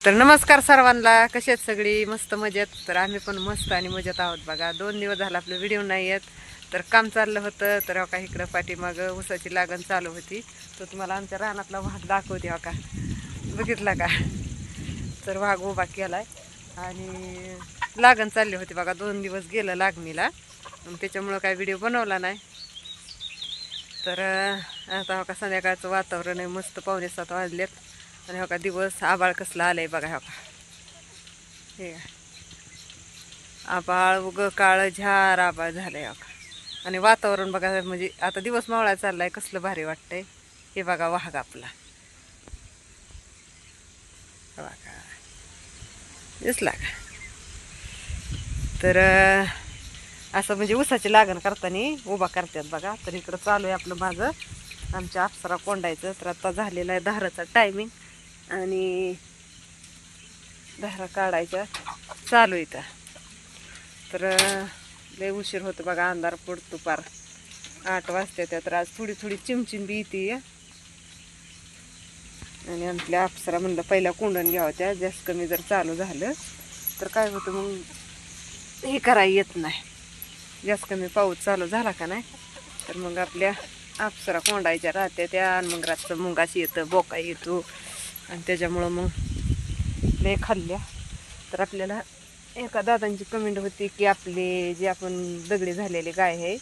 तर नमस्कार सर्वांना, कसे आहेत सगळी? मस्त मजेत. तर आम्ही पण मस्त आणि मजेत आहोत बघा. 2 दिवस झाला आपलं व्हिडिओ नाही येत. तर काम चाललं होतं. तर का इकडं पाठीमागं ऊसाची लागण चालू होती. तर तुम्हाला आमच्या रानातला वाघ दाखवते हो का, बघितला का? तर वाघ उभा केलाय आणि लागण चालली होती बघा. 2 दिवस गेलं लागणीला, त्याच्यामुळं काय व्हिडिओ बनवला नाही. तर आता हो का संध्याकाळचं वातावरण आहे, मस्त 6:45 वाजलेत आणि हो का दिवस आबाळ कसलं आलंय बघा. हो का हे आबाळ उग काळं झार आबाळ झालंय हो का. आणि वातावरण बघा, म्हणजे आता दिवस मावळा चाललाय, कसलं भारी वाटतंय. हे बघा वाघ आपला बघा, दिसला का? तर असं म्हणजे ऊसाची लागण करताना उभा करतात बघा. तर इकडं चालू आहे आपलं माझं आमच्या अप्सरा कोंडायचं. तर आता झालेला आहे धाराचा टायमिंग आणि धारा काढायच्या चालू इथं. तर लय उशीर होतो बघा, अंधार पडतो पार 8 वाजता. तर आज थोडी थोडी चिमचिम बी येते. आणि आपल्या अप्सरा म्हणलं पहिल्या कोंडून घ्यावं, त्या जास्त कमी जर चालू झालं तर काय होतं मग हे करायला येत नाही. जास्त कमी पाऊस चालू झाला का नाही तर मग आपल्या अप्सरा कोंडायच्या राहत्या त्या. आणि मग रातचं मुंगाशी येतं, बोका येतो आणि त्याच्यामुळं मग लय खाल्ल्या. तर आपल्याला एका दादांची कमेंट होती की आपले जे आपण दगडी झालेली गाय आहे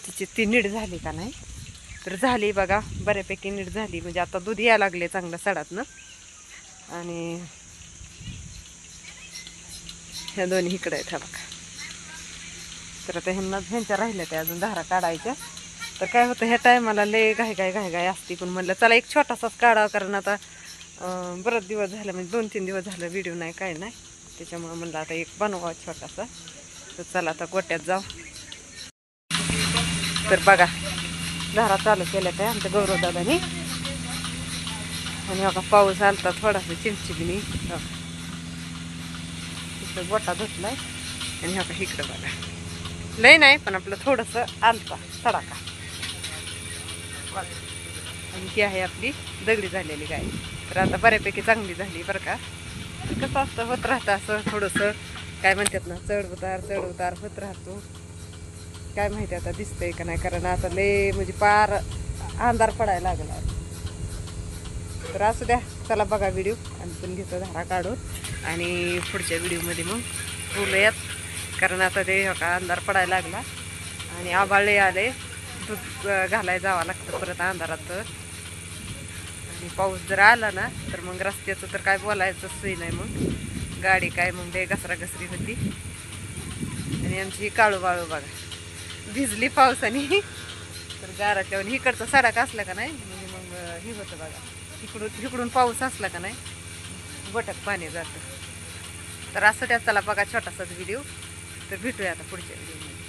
तिची ती नीट झाली का नाही. तर झाली बघा, बऱ्यापैकी नीट झाली. म्हणजे आता दूध यायला लागले चांगलं सडातनं. आणि ह्या दोन्ही इकडे आहेत बघा. तर आता ह्यांच्या राहिल्या त्या अजून धारा काढायच्या. तर काय होतं, ह्या टायमाला लय घाई असते. पण म्हणलं चला एक छोटासाच काढावा, कारण आता बरेच दिवस झालं, म्हणजे 2-3 दिवस झालं व्हिडिओ नाही, काय नाही. त्याच्यामुळं म्हणलं आता एक बनवा छोटासा. तर चला आता गोट्यात जाऊ. तर बघा धारा चालू केल्या त्या आमच्या गौरव दादानी. आणि बघा पाऊस आलता थोडासा चिमचिमनी. इकडं गोटा धुतलाय आणि हा का इकडं बघा लय नाही, पण आपलं थोडंसं आलता तडाका. आणि ही आहे आपली दगडी झालेली गाय. तर आता बऱ्यापैकी चांगली झाली बरं का. कसं असतं, होत राहतं असं थोडंसं, काय म्हणतात ना, चढ उतार होत राहतो. काय माहिती आता दिसतंय का नाही, कारण आता लय म्हणजे पार अंधार पडायला लागला. तर असू द्या, चला बघा व्हिडिओ. आणि पण घेतो धारा काढून आणि पुढच्या व्हिडिओमध्ये मग बोलूयात. कारण आता ते का अंधार पडायला लागला आणि आबाळे आले, दूध घालायला जावं लागतं परत अंधारात. आणि पाऊस जर आला ना तर मग रस्त्याचं तर काय बोलायचंच सोय नाही. मग गाडी काय मग लय घसराघसरी होती. आणि आमची काळू बाळू बघा भिजली पावसाने. तर गाराच्या इकडचं सडक असलं का नाही म्हणजे मग हे होतं बघा, इकडून पाऊस असला का नाही गोट्यात पाणी जातं. तर असं त्या चला बघा छोटासाच व्हिडिओ. तर भेटूया आता पुढच्या व्हिडिओमध्ये.